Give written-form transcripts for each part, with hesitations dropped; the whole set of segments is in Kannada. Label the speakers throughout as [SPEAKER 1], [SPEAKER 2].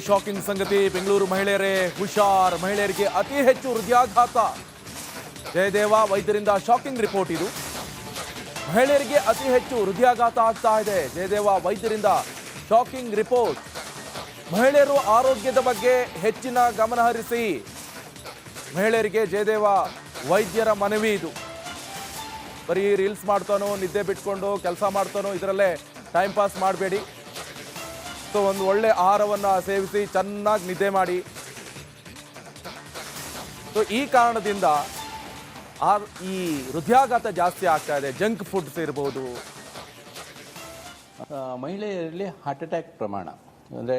[SPEAKER 1] ಶಾಕಿಂಗ್ ಸಂಗತಿ. ಬೆಂಗಳೂರು ಮಹಿಳೆಯರೇ ಹುಷಾರ್. ಮಹಿಳೆಯರಿಗೆ ಅತಿ ಹೆಚ್ಚು ಹೃದಯಾಘಾತ. ಜಯದೇವ ವೈದ್ಯರಿಂದ ಶಾಕಿಂಗ್ ರಿಪೋರ್ಟ್ ಇದು. ಮಹಿಳೆಯರಿಗೆ ಅತಿ ಹೆಚ್ಚು ಹೃದಯಾಘಾತ ಆಗ್ತಾ ಇದೆ. ಜಯದೇವ ವೈದ್ಯರಿಂದ ಶಾಕಿಂಗ್ ರಿಪೋರ್ಟ್. ಮಹಿಳೆಯರು ಆರೋಗ್ಯದ ಬಗ್ಗೆ ಹೆಚ್ಚಿನ ಗಮನ ಹರಿಸಿ. ಮಹಿಳೆಯರಿಗೆ ಜಯದೇವ ವೈದ್ಯರ ಮನವಿ ಇದು. ಬರೀ ರೀಲ್ಸ್ ಮಾಡ್ತಾನೋ, ನಿದ್ದೆ ಬಿಟ್ಕೊಂಡು ಕೆಲಸ ಮಾಡ್ತಾನೋ, ಇದರಲ್ಲೇ ಟೈಮ್ ಪಾಸ್ ಮಾಡಬೇಡಿ. ಸೊ ಒಂದು ಒಳ್ಳೆ ಆಹಾರವನ್ನು ಸೇವಿಸಿ ಚೆನ್ನಾಗಿ ನಿದ್ದೆ ಮಾಡಿ. ಸೊ ಈ ಕಾರಣದಿಂದ ಈ ಹೃದಯಾಘಾತ ಜಾಸ್ತಿ ಆಗ್ತಾ ಇದೆ. ಜಂಕ್ ಫುಡ್ಸ್ ಇರ್ಬೋದು.
[SPEAKER 2] ಮಹಿಳೆಯರಲ್ಲಿ ಹಾರ್ಟ್ ಅಟ್ಯಾಕ್ ಪ್ರಮಾಣ ಅಂದರೆ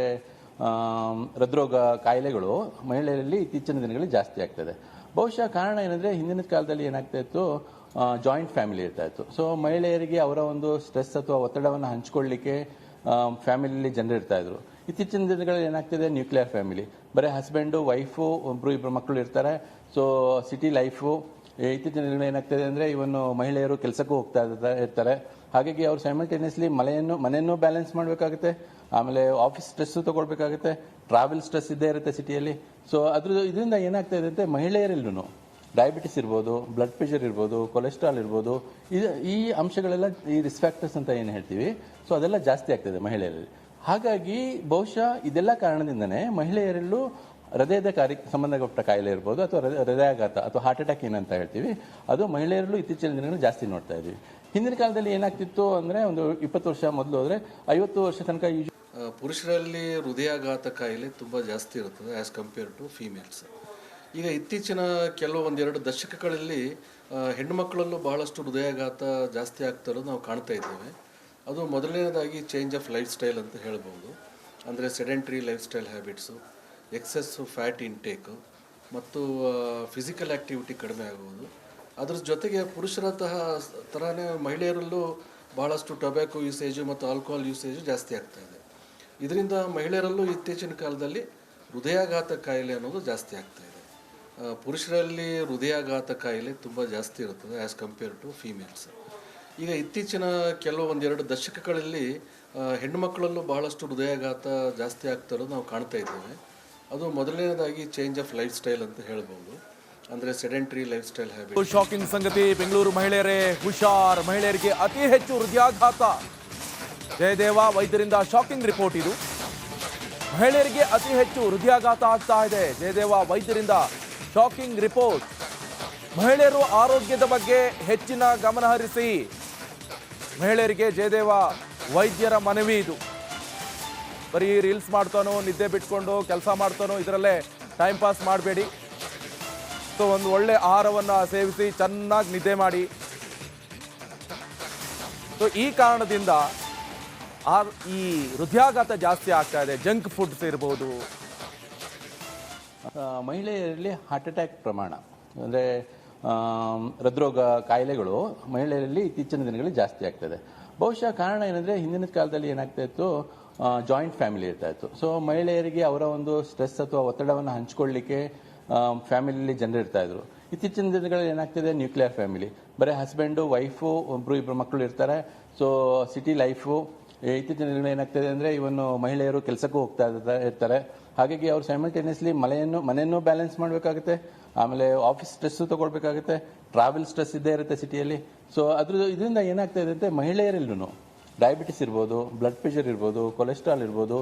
[SPEAKER 2] ಹೃದ್ರೋಗ ಕಾಯಿಲೆಗಳು ಮಹಿಳೆಯರಲ್ಲಿ ಇತ್ತೀಚಿನ ದಿನಗಳಲ್ಲಿ ಜಾಸ್ತಿ ಆಗ್ತದೆ. ಬಹುಶಃ ಕಾರಣ ಏನಂದರೆ, ಹಿಂದಿನ ಕಾಲದಲ್ಲಿ ಏನಾಗ್ತಾ ಇತ್ತು, ಜಾಯಿಂಟ್ ಫ್ಯಾಮಿಲಿ ಇರ್ತಾ ಇತ್ತು. ಸೊ ಮಹಿಳೆಯರಿಗೆ ಅವರ ಒಂದು ಸ್ಟ್ರೆಸ್ ಅಥವಾ ಒತ್ತಡವನ್ನು ಹಂಚ್ಕೊಳ್ಳಿಕ್ಕೆ ಫ್ಯಾಮಿಲಿಯಲ್ಲಿ ಜನರು ಇರ್ತಾ ಇದ್ರು. ಇತ್ತೀಚಿನ ದಿನಗಳಲ್ಲಿ ಏನಾಗ್ತಿದೆ, ನ್ಯೂಕ್ಲಿಯರ್ ಫ್ಯಾಮಿಲಿ, ಬರೀ ಹಸ್ಬೆಂಡು ವೈಫು ಇಬ್ಬರು ಮಕ್ಕಳು ಇರ್ತಾರೆ. ಸೊ ಸಿಟಿ ಲೈಫು ಇತ್ತೀಚಿನ ದಿನಗಳಲ್ಲಿ ಏನಾಗ್ತದೆ ಅಂದರೆ, ಇವನ್ನು ಮಹಿಳೆಯರು ಕೆಲಸಕ್ಕೂ ಹೋಗ್ತಾ ಇರ್ತಾರೆ. ಹಾಗಾಗಿ ಅವರು ಸೈಮಲ್ಟೇನಿಯಸ್ಲಿ ಮನೆಯನ್ನು ಬ್ಯಾಲೆನ್ಸ್ ಮಾಡಬೇಕಾಗುತ್ತೆ, ಆಮೇಲೆ ಆಫೀಸ್ ಸ್ಟ್ರೆಸ್ಸು ತಗೊಳ್ಬೇಕಾಗುತ್ತೆ, ಟ್ರಾವೆಲ್ ಸ್ಟ್ರೆಸ್ ಇದ್ದೇ ಇರುತ್ತೆ ಸಿಟಿಯಲ್ಲಿ. ಸೊ ಇದರಿಂದ ಏನಾಗ್ತಾ ಇದೆ ಅಂದರೆ, ಮಹಿಳೆಯರಲ್ಲೂ ಡಯಾಬಿಟಿಸ್ ಇರ್ಬೋದು, ಬ್ಲಡ್ ಪ್ರೆಷರ್ ಇರ್ಬೋದು, ಕೊಲೆಸ್ಟ್ರಾಲ್ ಇರ್ಬೋದು, ಈ ಅಂಶಗಳೆಲ್ಲ ಈ ರಿಸ್ಕ್ ಫ್ಯಾಕ್ಟರ್ಸ್ ಅಂತ ಏನು ಹೇಳ್ತೀವಿ, ಸೊ ಅದೆಲ್ಲ ಜಾಸ್ತಿ ಆಗ್ತದೆ ಮಹಿಳೆಯರಲ್ಲಿ. ಹಾಗಾಗಿ ಬಹುಶಃ ಇದೆಲ್ಲ ಕಾರಣದಿಂದನೇ ಮಹಿಳೆಯರಲ್ಲೂ ಹೃದಯದ ಸಂಬಂಧಪಟ್ಟ ಕಾಯಿಲೆ ಇರ್ಬೋದು, ಅಥವಾ ಹೃದಯಾಘಾತ ಅಥವಾ ಹಾರ್ಟ್ ಅಟ್ಯಾಕ್ ಏನಂತ ಹೇಳ್ತೀವಿ, ಅದು ಮಹಿಳೆಯರಲ್ಲೂ ಇತ್ತೀಚಿನ ದಿನಗಳಲ್ಲಿ ಜಾಸ್ತಿ ನೋಡ್ತಾ ಇದ್ದೀವಿ. ಹಿಂದಿನ ಕಾಲದಲ್ಲಿ ಏನಾಗ್ತಿತ್ತು ಅಂದರೆ, ಒಂದು 20 ವರ್ಷ ಮೊದಲು ಹೋದರೆ 50 ವರ್ಷ ತನಕ
[SPEAKER 3] ಪುರುಷರಲ್ಲಿ ಹೃದಯಾಘಾತ ಕಾಯಿಲೆ ತುಂಬ ಜಾಸ್ತಿ ಇರುತ್ತದೆ ಆ್ಯಸ್ ಕಂಪೇರ್ ಟು ಫೀಮೇಲ್ಸ್. ಈಗ ಇತ್ತೀಚಿನ ಒಂದೆರಡು ದಶಕಗಳಲ್ಲಿ ಹೆಣ್ಣುಮಕ್ಕಳಲ್ಲೂ ಬಹಳಷ್ಟು ಹೃದಯಾಘಾತ ಜಾಸ್ತಿ ಆಗ್ತಾ ಇರೋದು ನಾವು ಕಾಣ್ತಾ ಇದ್ದೇವೆ. ಅದು ಮೊದಲನೇದಾಗಿ ಚೇಂಜ್ ಆಫ್ ಲೈಫ್ ಸ್ಟೈಲ್ ಅಂತ ಹೇಳ್ಬೋದು. ಅಂದರೆ sedentary life style habits, excess fat intake ಮತ್ತು ಫಿಸಿಕಲ್ ಆ್ಯಕ್ಟಿವಿಟಿ ಕಡಿಮೆ ಆಗುವುದು. ಅದ್ರ ಜೊತೆಗೆ ಪುರುಷರ ಥರನೇ ಮಹಿಳೆಯರಲ್ಲೂ ಬಹಳಷ್ಟು ಟೊಬ್ಯಾಕೊ ಯೂಸೇಜು ಮತ್ತು ಆಲ್ಕೋಹಾಲ್ ಯೂಸೇಜು ಜಾಸ್ತಿ ಆಗ್ತಾ ಇದೆ. ಇದರಿಂದ ಮಹಿಳೆಯರಲ್ಲೂ ಇತ್ತೀಚಿನ ಕಾಲದಲ್ಲಿ ಹೃದಯಾಘಾತ ಕಾಯಿಲೆ ಅನ್ನೋದು ಜಾಸ್ತಿ ಆಗ್ತಾ ಇದೆ. ಪುರುಷರಲ್ಲಿ ಹೃದಯಾಘಾತ ಕಾಯಿಲೆ ತುಂಬ ಜಾಸ್ತಿ ಇರುತ್ತದೆ ಆ್ಯಸ್ ಕಂಪೇರ್ ಟು ಫೀಮೇಲ್ಸ್. ಈಗ ಇತ್ತೀಚಿನ ಒಂದೆರಡು ದಶಕಗಳಲ್ಲಿ ಹೆಣ್ಣುಮಕ್ಕಳಲ್ಲೂ ಬಹಳಷ್ಟು ಹೃದಯಾಘಾತ ಜಾಸ್ತಿ ಆಗ್ತಾ ಇರೋದು ನಾವು ಕಾಣ್ತಾ ಇದ್ದೇವೆ. ಅದು ಮೊದಲನೇದಾಗಿ ಚೇಂಜ್ ಆಫ್ ಲೈಫ್ ಸ್ಟೈಲ್ ಅಂತ ಹೇಳ್ಬೋದು. ಅಂದರೆ sedentary life style habit.
[SPEAKER 1] Shocking ಸಂಗತಿ. ಬೆಂಗಳೂರು ಮಹಿಳೆಯರೇ ಹುಷಾರ್. ಮಹಿಳೆಯರಿಗೆ ಅತಿ ಹೆಚ್ಚು ಹೃದಯಾಘಾತ. ಜಯದೇವ ವೈದ್ಯರಿಂದ ಶಾಕಿಂಗ್ ರಿಪೋರ್ಟ್ ಇದು. ಮಹಿಳೆಯರಿಗೆ ಅತಿ ಹೆಚ್ಚು ಹೃದಯಾಘಾತ ಆಗ್ತಾ ಇದೆ. ಜಯದೇವ ವೈದ್ಯರಿಂದ ಶಾಕಿಂಗ್ ರಿಪೋರ್ಟ್. ಮಹಿಳೆಯರು ಆರೋಗ್ಯದ ಬಗ್ಗೆ ಹೆಚ್ಚಿನ ಗಮನ ಹರಿಸಿ. ಮಹಿಳೆಯರಿಗೆ ಜಯದೇವ ವೈದ್ಯರ ಮನವಿ ಇದು. ಬರೀ ರೀಲ್ಸ್ ಮಾಡ್ತಾನೋ, ನಿದ್ದೆ ಬಿಟ್ಕೊಂಡು ಕೆಲಸ ಮಾಡ್ತಾನೋ, ಇದರಲ್ಲೇ ಟೈಮ್ ಪಾಸ್ ಮಾಡಬೇಡಿ. ಸೊ ಒಂದು ಒಳ್ಳೆ ಆಹಾರವನ್ನು ಸೇವಿಸಿ ಚೆನ್ನಾಗಿ ನಿದ್ದೆ ಮಾಡಿ. ಸೊ ಈ ಕಾರಣದಿಂದ ಈ ಹೃದಯಾಘಾತ ಜಾಸ್ತಿ ಆಗ್ತಾ ಇದೆ. ಜಂಕ್ ಫುಡ್ಸ್ ಇರ್ಬೋದು.
[SPEAKER 2] ಮಹಿಳೆಯರಲ್ಲಿ ಹಾರ್ಟ್ ಅಟ್ಯಾಕ್ ಪ್ರಮಾಣ ಅಂದರೆ ಹೃದ್ರೋಗ ಕಾಯಿಲೆಗಳು ಮಹಿಳೆಯರಲ್ಲಿ ಇತ್ತೀಚಿನ ದಿನಗಳಲ್ಲಿ ಜಾಸ್ತಿ ಆಗ್ತದೆ. ಬಹುಶಃ ಕಾರಣ ಏನಂದರೆ, ಹಿಂದಿನ ಕಾಲದಲ್ಲಿ ಏನಾಗ್ತಾ ಇತ್ತು, ಜಾಯಿಂಟ್ ಫ್ಯಾಮಿಲಿ ಇರ್ತಾ ಇತ್ತು. ಸೊ ಮಹಿಳೆಯರಿಗೆ ಅವರ ಒಂದು ಸ್ಟ್ರೆಸ್ ಅಥವಾ ಒತ್ತಡವನ್ನು ಹಂಚ್ಕೊಳ್ಳಿಕ್ಕೆ ಫ್ಯಾಮಿಲಿಯಲ್ಲಿ ಜನರು ಇರ್ತಾ ಇದ್ರು. ಇತ್ತೀಚಿನ ದಿನಗಳಲ್ಲಿ ಏನಾಗ್ತಿದೆ, ನ್ಯೂಕ್ಲಿಯರ್ ಫ್ಯಾಮಿಲಿ, ಬರೀ ಹಸ್ಬೆಂಡು ವೈಫು ಇಬ್ಬರು ಮಕ್ಕಳು ಇರ್ತಾರೆ. ಸೊ ಸಿಟಿ ಲೈಫು ಇತ್ತೀಚಿನ ದಿನಗಳಲ್ಲಿ ಏನಾಗ್ತದೆ ಅಂದರೆ, ಇವನ್ನು ಮಹಿಳೆಯರು ಕೆಲಸಕ್ಕೂ ಹೋಗ್ತಾ ಇರ್ತಾರೆ. ಹಾಗಾಗಿ ಅವರು ಸೈಮಲ್ಟೇನಿಯಸ್ಲಿ ಮನೆಯನ್ನು ಬ್ಯಾಲೆನ್ಸ್ ಮಾಡಬೇಕಾಗುತ್ತೆ, ಆಮೇಲೆ ಆಫೀಸ್ ಸ್ಟ್ರೆಸ್ಸು ತಗೊಳ್ಬೇಕಾಗುತ್ತೆ, ಟ್ರಾವೆಲ್ ಸ್ಟ್ರೆಸ್ ಇದ್ದೇ ಇರುತ್ತೆ ಸಿಟಿಯಲ್ಲಿ. ಸೊ ಇದರಿಂದ ಏನಾಗ್ತಾ ಇದೆ ಅಂದರೆ, ಮಹಿಳೆಯರಲ್ಲೂ ಡಯಾಬಿಟಿಸ್ ಇರ್ಬೋದು, ಬ್ಲಡ್ ಪ್ರೆಷರ್ ಇರ್ಬೋದು, ಕೊಲೆಸ್ಟ್ರಾಲ್ ಇರ್ಬೋದು,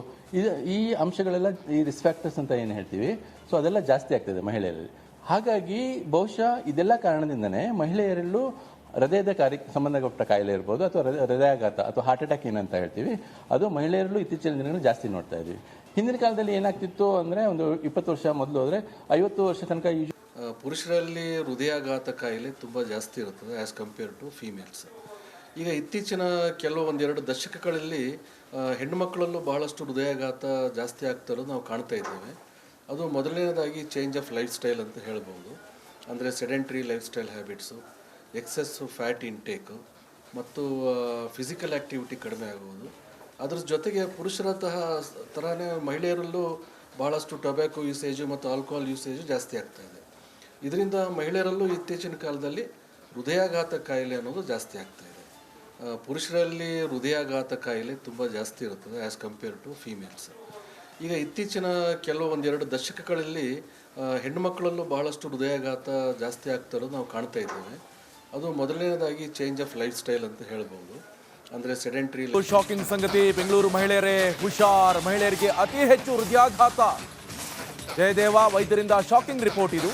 [SPEAKER 2] ಈ ಅಂಶಗಳೆಲ್ಲ ಈ ರಿಸ್ಕ್ ಫ್ಯಾಕ್ಟರ್ಸ್ ಅಂತ ಏನು ಹೇಳ್ತೀವಿ, ಸೊ ಅದೆಲ್ಲ ಜಾಸ್ತಿ ಆಗ್ತದೆ ಮಹಿಳೆಯರಲ್ಲಿ. ಹಾಗಾಗಿ ಬಹುಶಃ ಇದೆಲ್ಲ ಕಾರಣದಿಂದನೇ ಮಹಿಳೆಯರಲ್ಲೂ ಹೃದಯದ ಸಂಬಂಧಪಟ್ಟ ಕಾಯಿಲೆ ಇರ್ಬೋದು, ಅಥವಾ ಹೃದಯಾಘಾತ ಅಥವಾ ಹಾರ್ಟ್ ಅಟ್ಯಾಕ್ ಏನಂತ ಹೇಳ್ತೀವಿ, ಅದು ಮಹಿಳೆಯರಲ್ಲೂ ಇತ್ತೀಚಿನ ದಿನಗಳಲ್ಲಿ ಜಾಸ್ತಿ ನೋಡ್ತಾ ಇದ್ದೀವಿ. ಹಿಂದಿನ ಕಾಲದಲ್ಲಿ ಏನಾಗ್ತಿತ್ತು ಅಂದರೆ, ಒಂದು 20 ವರ್ಷ ಮೊದಲು ಹೋದರೆ 50 ವರ್ಷ ತನಕ
[SPEAKER 3] ಪುರುಷರಲ್ಲಿ ಹೃದಯಾಘಾತ ಕಾಯಿಲೆ ತುಂಬ ಜಾಸ್ತಿ ಇರುತ್ತದೆ ಆ್ಯಸ್ ಕಂಪೇರ್ ಟು ಫೀಮೇಲ್ಸ್. ಈಗ ಇತ್ತೀಚಿನ ಒಂದೆರಡು ದಶಕಗಳಲ್ಲಿ ಹೆಣ್ಣುಮಕ್ಕಳಲ್ಲೂ ಬಹಳಷ್ಟು ಹೃದಯಾಘಾತ ಜಾಸ್ತಿ ಆಗ್ತಾ ಇರೋದು ನಾವು ಕಾಣ್ತಾ ಇದ್ದೇವೆ. ಅದು ಮೊದಲನೇದಾಗಿ ಚೇಂಜ್ ಆಫ್ ಲೈಫ್ ಸ್ಟೈಲ್ ಅಂತ ಹೇಳ್ಬೋದು. ಅಂದರೆ sedentary life style habits, excess fat intake ಮತ್ತು ಫಿಸಿಕಲ್ ಆ್ಯಕ್ಟಿವಿಟಿ ಕಡಿಮೆ ಆಗುವುದು. ಅದ್ರ ಜೊತೆಗೆ ಪುರುಷರ ಥರನೇ ಮಹಿಳೆಯರಲ್ಲೂ ಬಹಳಷ್ಟು ಟೊಬ್ಯಾಕೊ ಯೂಸೇಜು ಮತ್ತು ಆಲ್ಕೋಹಾಲ್ ಯೂಸೇಜು ಜಾಸ್ತಿ ಆಗ್ತಾ ಇದೆ. ಇದರಿಂದ ಮಹಿಳೆಯರಲ್ಲೂ ಇತ್ತೀಚಿನ ಕಾಲದಲ್ಲಿ ಹೃದಯಾಘಾತ ಕಾಯಿಲೆ ಅನ್ನೋದು ಜಾಸ್ತಿ ಆಗ್ತಾ ಇದೆ. ಪುರುಷರಲ್ಲಿ ಹೃದಯಾಘಾತ ಕಾಯಿಲೆ ತುಂಬ ಜಾಸ್ತಿ ಇರುತ್ತದೆ ಆ್ಯಸ್ ಕಂಪೇರ್ ಟು ಫೀಮೇಲ್ಸ್. ಈಗ ಇತ್ತೀಚಿನ ಕೆಲವು ಒಂದೆರಡು ದಶಕಗಳಲ್ಲಿ ಹೆಣ್ಣುಮಕ್ಕಳಲ್ಲೂ ಬಹಳಷ್ಟು ಹೃದಯಾಘಾತ ಜಾಸ್ತಿ ಆಗ್ತಾ ಇರೋದು ನಾವು ಕಾಣ್ತಾ ಇದ್ದೇವೆ. ಅದು ಮೊದಲನೇದಾಗಿ ಚೇಂಜ್ ಆಫ್ ಲೈಫ್ ಸ್ಟೈಲ್ ಅಂತ ಹೇಳ್ಬೋದು. ಅಂದರೆ ಸೆಡೆಂಟ್ರಿ.
[SPEAKER 1] ಶಾಕಿಂಗ್ ಸಂಗತಿ, ಬೆಂಗಳೂರು ಮಹಿಳೆಯರೇ ಹುಷಾರ್, ಮಹಿಳೆಯರಿಗೆ ಅತಿ ಹೆಚ್ಚು ಹೃದಯಾಘಾತ. ಜಯದೇವ ವೈದ್ಯರಿಂದ ಶಾಕಿಂಗ್ ರಿಪೋರ್ಟ್ ಇದು.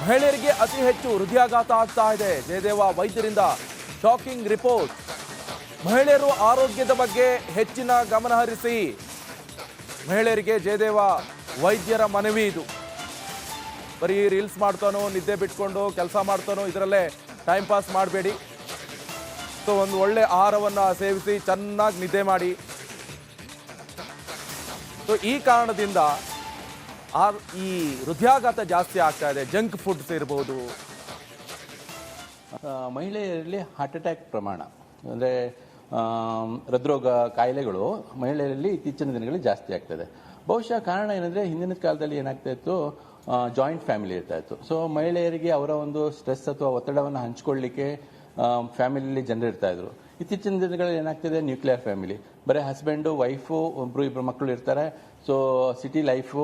[SPEAKER 1] ಮಹಿಳೆಯರಿಗೆ ಅತಿ ಹೆಚ್ಚು ಹೃದಯಾಘಾತ ಆಗ್ತಾ ಇದೆ. ಜಯದೇವ ವೈದ್ಯರಿಂದ ಶಾಕಿಂಗ್ ರಿಪೋರ್ಟ್. ಮಹಿಳೆಯರು ಆರೋಗ್ಯದ ಬಗ್ಗೆ ಹೆಚ್ಚಿನ ಗಮನ ಹರಿಸಿ. ಮಹಿಳೆಯರಿಗೆ ಜಯದೇವ ವೈದ್ಯರ ಮನವಿ ಇದು. ಬರೀ ರೀಲ್ಸ್ ಮಾಡ್ತಾನೋ, ನಿದ್ದೆ ಬಿಟ್ಕೊಂಡು ಕೆಲಸ ಮಾಡ್ತಾನೋ, ಇದರಲ್ಲೇ ಟೈಮ್ ಪಾಸ್ ಮಾಡಬೇಡಿ. ಸೊ ಒಂದು ಒಳ್ಳೆ ಆಹಾರವನ್ನು ಸೇವಿಸಿ ಚೆನ್ನಾಗಿ ನಿದ್ದೆ ಮಾಡಿ. ಸೊ ಈ ಕಾರಣದಿಂದ ಈ ಹೃದಯಾಘಾತ ಜಾಸ್ತಿ ಆಗ್ತಾ ಇದೆ. ಜಂಕ್ ಫುಡ್ಸ್ ಇರ್ಬೋದು.
[SPEAKER 2] ಮಹಿಳೆಯರಲ್ಲಿ ಹಾರ್ಟ್ ಅಟ್ಯಾಕ್ ಪ್ರಮಾಣ ಅಂದರೆ ಹೃದ್ರೋಗ ಕಾಯಿಲೆಗಳು ಮಹಿಳೆಯರಲ್ಲಿ ಇತ್ತೀಚಿನ ದಿನಗಳಲ್ಲಿ ಜಾಸ್ತಿ ಆಗ್ತದೆ. ಬಹುಶಃ ಕಾರಣ ಏನಂದರೆ ಹಿಂದಿನ ಕಾಲದಲ್ಲಿ ಏನಾಗ್ತಾ ಇತ್ತು, ಜಾಯಿಂಟ್ ಫ್ಯಾಮಿಲಿ ಇರ್ತಾ ಇತ್ತು. ಸೊ ಮಹಿಳೆಯರಿಗೆ ಅವರ ಒಂದು ಸ್ಟ್ರೆಸ್ ಅಥವಾ ಒತ್ತಡವನ್ನು ಹಂಚ್ಕೊಳ್ಳಿಕ್ಕೆ ಫ್ಯಾಮಿಲಿಯಲ್ಲಿ ಜನರು ಇರ್ತಾ ಇದ್ರು. ಇತ್ತೀಚಿನ ದಿನಗಳಲ್ಲಿ ಏನಾಗ್ತಿದೆ, ನ್ಯೂಕ್ಲಿಯರ್ ಫ್ಯಾಮಿಲಿ, ಬರೀ ಹಸ್ಬೆಂಡು ವೈಫು ಇಬ್ಬರು ಮಕ್ಕಳು ಇರ್ತಾರೆ. ಸೊ ಸಿಟಿ ಲೈಫು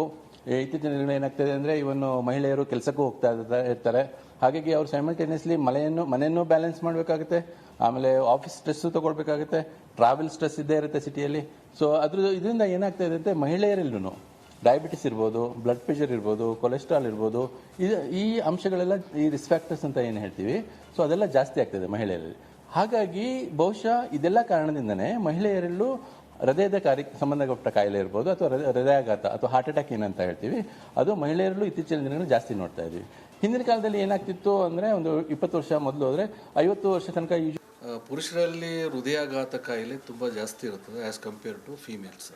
[SPEAKER 2] ಇತ್ತೀಚಿನ ದಿನಗಳಲ್ಲಿ ಏನಾಗ್ತದೆ ಅಂದರೆ ಇವನ್ನು ಮಹಿಳೆಯರು ಕೆಲಸಕ್ಕೂ ಹೋಗ್ತಾ ಇರ್ತಾರೆ. ಹಾಗಾಗಿ ಅವರು ಸೈಮಲ್ಟೇನಿಯಸ್ಲಿ ಮನೆಯನ್ನು ಬ್ಯಾಲೆನ್ಸ್ ಮಾಡಬೇಕಾಗುತ್ತೆ, ಆಮೇಲೆ ಆಫೀಸ್ ಸ್ಟ್ರೆಸ್ಸು ತಗೊಳ್ಬೇಕಾಗುತ್ತೆ, ಟ್ರಾವೆಲ್ ಸ್ಟ್ರೆಸ್ ಇದ್ದೇ ಇರುತ್ತೆ ಸಿಟಿಯಲ್ಲಿ. ಸೊ ಇದರಿಂದ ಏನಾಗ್ತಾ ಇದೆ ಅಂದರೆ ಮಹಿಳೆಯರಲ್ಲೂ ಡಯಾಬಿಟಿಸ್ ಇರ್ಬೋದು, ಬ್ಲಡ್ ಪ್ರೆಷರ್ ಇರ್ಬೋದು, ಕೊಲೆಸ್ಟ್ರಾಲ್ ಇರ್ಬೋದು, ಈ ಅಂಶಗಳೆಲ್ಲ ಈ ರಿಸ್ಕ್ ಫ್ಯಾಕ್ಟರ್ಸ್ ಅಂತ ಏನು ಹೇಳ್ತೀವಿ, ಸೊ ಅದೆಲ್ಲ ಜಾಸ್ತಿ ಆಗ್ತದೆ ಮಹಿಳೆಯರಲ್ಲಿ. ಹಾಗಾಗಿ ಬಹುಶಃ ಇದೆಲ್ಲ ಕಾರಣದಿಂದನೇ ಮಹಿಳೆಯರಲ್ಲೂ ಹೃದಯದ ಸಂಬಂಧಪಟ್ಟ ಕಾಯಿಲೆ ಇರ್ಬೋದು ಅಥವಾ ಹೃದಯಾಘಾತ ಅಥವಾ ಹಾರ್ಟ್ ಅಟ್ಯಾಕ್ ಏನಂತ ಹೇಳ್ತೀವಿ, ಅದು ಮಹಿಳೆಯರಲ್ಲೂ ಇತ್ತೀಚಿನ ದಿನಗಳಲ್ಲಿ ಜಾಸ್ತಿ ನೋಡ್ತಾ ಇದ್ದೀವಿ. ಹಿಂದಿನ ಕಾಲದಲ್ಲಿ ಏನಾಗ್ತಿತ್ತು ಅಂದರೆ ಒಂದು 20 ವರ್ಷ ಮೊದಲು ಹೋದರೆ 50 ವರ್ಷ ತನಕ
[SPEAKER 3] ಪುರುಷರಲ್ಲಿ ಹೃದಯಾಘಾತ ಕಾಯಿಲೆ ತುಂಬ ಜಾಸ್ತಿ ಇರುತ್ತದೆ ಆ್ಯಸ್ ಕಂಪೇರ್ ಟು ಫೀಮೇಲ್ಸ್.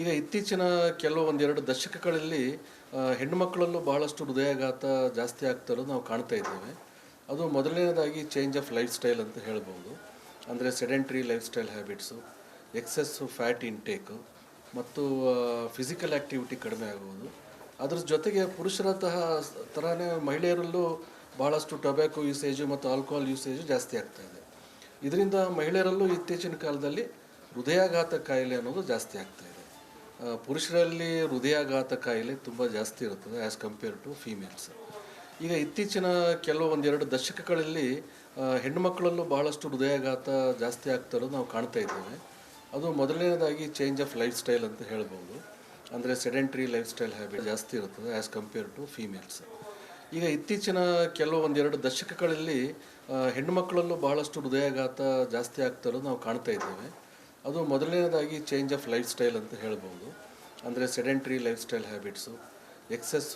[SPEAKER 3] ಈಗ ಇತ್ತೀಚಿನ ಕೆಲವು ಒಂದೆರಡು ದಶಕಗಳಲ್ಲಿ ಹೆಣ್ಣುಮಕ್ಕಳಲ್ಲೂ ಬಹಳಷ್ಟು ಹೃದಯಾಘಾತ ಜಾಸ್ತಿ ಆಗ್ತಾ ಇರೋದು ನಾವು ಕಾಣ್ತಾ ಇದ್ದೇವೆ. ಅದು ಮೊದಲನೇದಾಗಿ ಚೇಂಜ್ ಆಫ್ ಲೈಫ್ ಸ್ಟೈಲ್ ಅಂತ ಹೇಳ್ಬೋದು. ಅಂದರೆ sedentary life style habits, excess fat intake ಮತ್ತು ಫಿಸಿಕಲ್ ಆ್ಯಕ್ಟಿವಿಟಿ ಕಡಿಮೆ ಆಗುವುದು. ಅದ್ರ ಜೊತೆಗೆ ಪುರುಷರ ಥರನೇ ಮಹಿಳೆಯರಲ್ಲೂ ಭಾಳಷ್ಟು ಟೊಬ್ಯಾಕೊ ಯೂಸೇಜು ಮತ್ತು ಆಲ್ಕೋಹಾಲ್ ಯೂಸೇಜು ಜಾಸ್ತಿ ಆಗ್ತಾ ಇದೆ. ಇದರಿಂದ ಮಹಿಳೆಯರಲ್ಲೂ ಇತ್ತೀಚಿನ ಕಾಲದಲ್ಲಿ ಹೃದಯಾಘಾತ ಕಾಯಿಲೆ ಅನ್ನೋದು ಜಾಸ್ತಿ ಆಗ್ತಾ ಇದೆ. ಪುರುಷರಲ್ಲಿ ಹೃದಯಾಘಾತ ಕಾಯಿಲೆ ತುಂಬ ಜಾಸ್ತಿ ಇರುತ್ತದೆ ಆ್ಯಸ್ ಕಂಪೇರ್ ಟು ಫೀಮೇಲ್ಸ್. ಈಗ ಇತ್ತೀಚಿನ ಕೆಲವು ಒಂದೆರಡು ದಶಕಗಳಲ್ಲಿ ಹೆಣ್ಣುಮಕ್ಕಳಲ್ಲೂ ಬಹಳಷ್ಟು ಹೃದಯಾಘಾತ ಜಾಸ್ತಿ ಆಗ್ತಾ ಇರೋದು ನಾವು ಕಾಣ್ತಾ ಇದ್ದೇವೆ. ಅದು ಮೊದಲನೇದಾಗಿ ಚೇಂಜ್ ಆಫ್ ಲೈಫ್ ಸ್ಟೈಲ್ ಅಂತ ಹೇಳ್ಬೋದು. ಅಂದರೆ ಸೆಡೆಂಟ್ರಿ ಲೈಫ್ ಸ್ಟೈಲ್ ಹ್ಯಾಬಿಟ್ ಜಾಸ್ತಿ ಇರುತ್ತದೆ ಆ್ಯಸ್ ಕಂಪೇರ್ ಟು ಫೀಮೇಲ್ಸ್. ಈಗ ಇತ್ತೀಚಿನ ಕೆಲವು ಒಂದೆರಡು ದಶಕಗಳಲ್ಲಿ ಹೆಣ್ಣುಮಕ್ಕಳಲ್ಲೂ ಬಹಳಷ್ಟು ಹೃದಯಾಘಾತ ಜಾಸ್ತಿ ಆಗ್ತಾ ಇರೋದು ನಾವು ಕಾಣ್ತಾ ಇದ್ದೇವೆ. ಅದು ಮೊದಲನೇದಾಗಿ ಚೇಂಜ್ ಆಫ್ ಲೈಫ್ ಸ್ಟೈಲ್ ಅಂತ ಹೇಳ್ಬೋದು. ಅಂದರೆ sedentary life style habits, excess